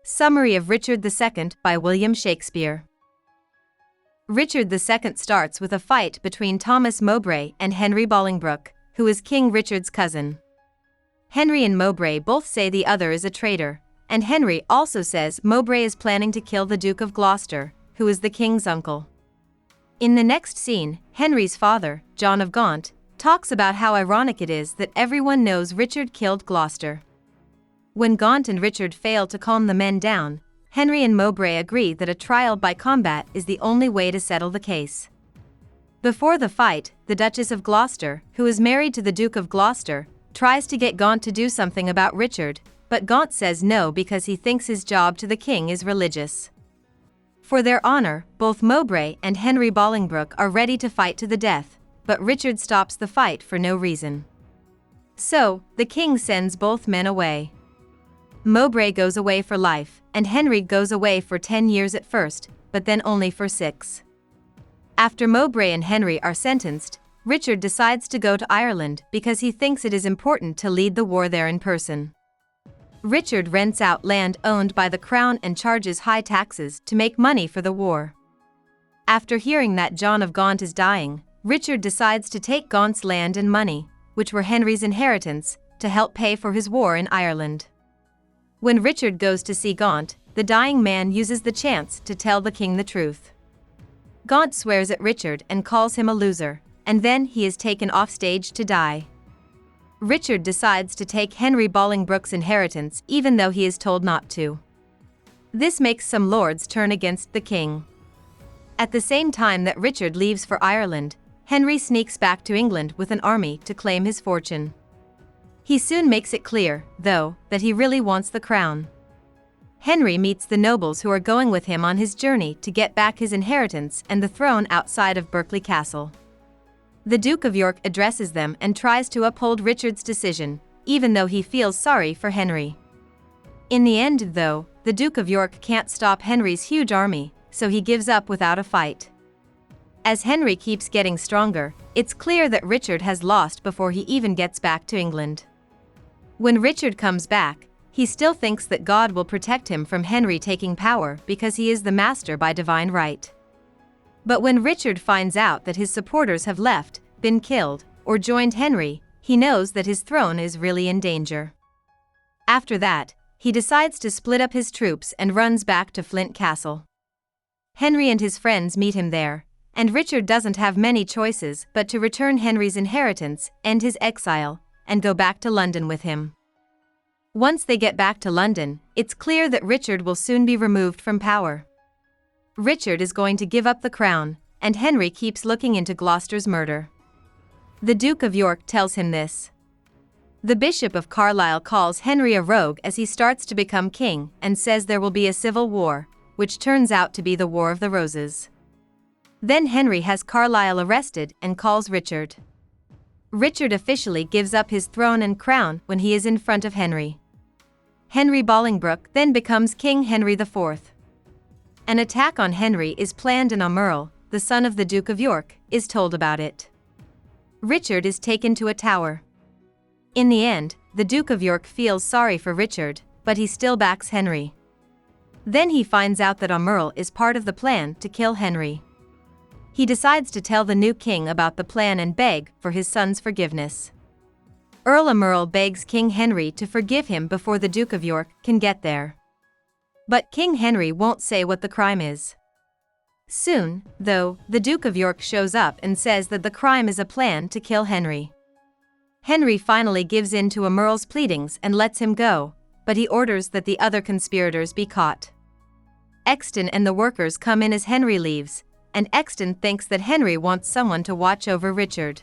Summary of Richard II by William Shakespeare. Richard II starts with a fight between Thomas Mowbray and Henry Bolingbroke, who is King Richard's cousin. Henry and Mowbray both say the other is a traitor, and Henry also says Mowbray is planning to kill the Duke of Gloucester, who is the king's uncle. In the next scene, Henry's father, John of Gaunt, talks about how ironic it is that everyone knows Richard killed Gloucester. When Gaunt and Richard fail to calm the men down, Henry and Mowbray agree that a trial by combat is the only way to settle the case. Before the fight, the Duchess of Gloucester, who is married to the Duke of Gloucester, tries to get Gaunt to do something about Richard, but Gaunt says no because he thinks his job to the king is religious. For their honor, both Mowbray and Henry Bolingbroke are ready to fight to the death, but Richard stops the fight for no reason. So, the king sends both men away. Mowbray goes away for life, and Henry goes away for 10 years at first, but then only for 6. After Mowbray and Henry are sentenced, Richard decides to go to Ireland because he thinks it is important to lead the war there in person. Richard rents out land owned by the crown and charges high taxes to make money for the war. After hearing that John of Gaunt is dying, Richard decides to take Gaunt's land and money, which were Henry's inheritance, to help pay for his war in Ireland. When Richard goes to see Gaunt, the dying man uses the chance to tell the king the truth. Gaunt swears at Richard and calls him a loser, and then he is taken off stage to die. Richard decides to take Henry Bolingbroke's inheritance even though he is told not to. This makes some lords turn against the king. At the same time that Richard leaves for Ireland, Henry sneaks back to England with an army to claim his fortune. He soon makes it clear, though, that he really wants the crown. Henry meets the nobles who are going with him on his journey to get back his inheritance and the throne outside of Berkeley Castle. The Duke of York addresses them and tries to uphold Richard's decision, even though he feels sorry for Henry. In the end, though, the Duke of York can't stop Henry's huge army, so he gives up without a fight. As Henry keeps getting stronger, it's clear that Richard has lost before he even gets back to England. When Richard comes back, he still thinks that God will protect him from Henry taking power because he is the master by divine right. But when Richard finds out that his supporters have left, been killed, or joined Henry, he knows that his throne is really in danger. After that, he decides to split up his troops and runs back to Flint Castle. Henry and his friends meet him there, and Richard doesn't have many choices but to return Henry's inheritance, end his exile, and go back to London with him. Once they get back to London, it's clear that Richard will soon be removed from power. Richard is going to give up the crown, and Henry keeps looking into Gloucester's murder. The Duke of York tells him this. The Bishop of Carlisle calls Henry a rogue as he starts to become king and says there will be a civil war, which turns out to be the War of the Roses. Then Henry has Carlisle arrested and calls Richard. Richard officially gives up his throne and crown when he is in front of Henry. Henry Bolingbroke then becomes King Henry IV. An attack on Henry is planned and Aumerle, the son of the Duke of York, is told about it. Richard is taken to a tower. In the end, the Duke of York feels sorry for Richard, but he still backs Henry. Then he finds out that Aumerle is part of the plan to kill Henry. He decides to tell the new king about the plan and beg for his son's forgiveness. Earl Aumerle begs King Henry to forgive him before the Duke of York can get there. But King Henry won't say what the crime is. Soon, though, the Duke of York shows up and says that the crime is a plan to kill Henry. Henry finally gives in to Aumerle's pleadings and lets him go, but he orders that the other conspirators be caught. Exton and the workers come in as Henry leaves, and Exton thinks that Henry wants someone to watch over Richard.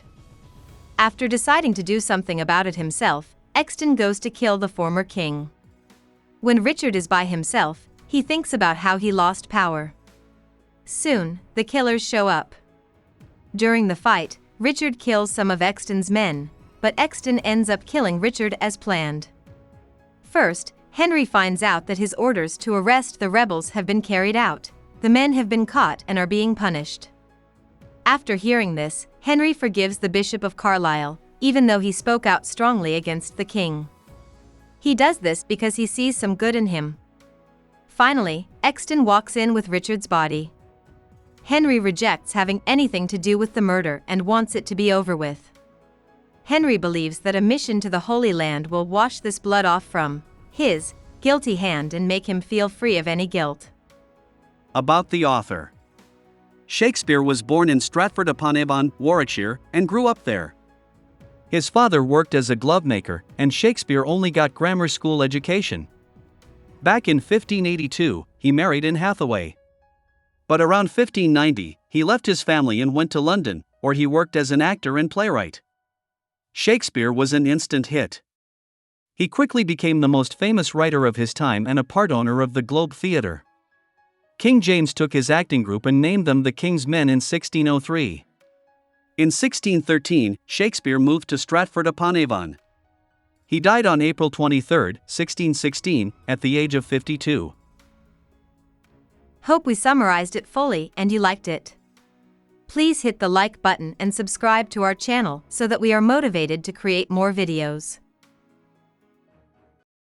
After deciding to do something about it himself, Exton goes to kill the former king. When Richard is by himself, he thinks about how he lost power. Soon, the killers show up. During the fight, Richard kills some of Exton's men, but Exton ends up killing Richard as planned. First, Henry finds out that his orders to arrest the rebels have been carried out. The men have been caught and are being punished. After hearing this, Henry forgives the Bishop of Carlisle, even though he spoke out strongly against the king. He does this because he sees some good in him. Finally, Exton walks in with Richard's body. Henry rejects having anything to do with the murder and wants it to be over with. Henry believes that a mission to the Holy Land will wash this blood off from his guilty hand and make him feel free of any guilt. About the author. Shakespeare was born in Stratford-upon-Avon, Warwickshire, and grew up there. His father worked as a glove maker, and Shakespeare only got grammar school education. Back in 1582, he married Anne Hathaway. But around 1590, he left his family and went to London, where he worked as an actor and playwright. Shakespeare was an instant hit. He quickly became the most famous writer of his time and a part owner of the Globe Theatre. King James took his acting group and named them the King's Men in 1603. In 1613, Shakespeare moved to Stratford-upon-Avon. He died on April 23, 1616, at the age of 52. Hope we summarized it fully and you liked it. Please hit the like button and subscribe to our channel so that we are motivated to create more videos.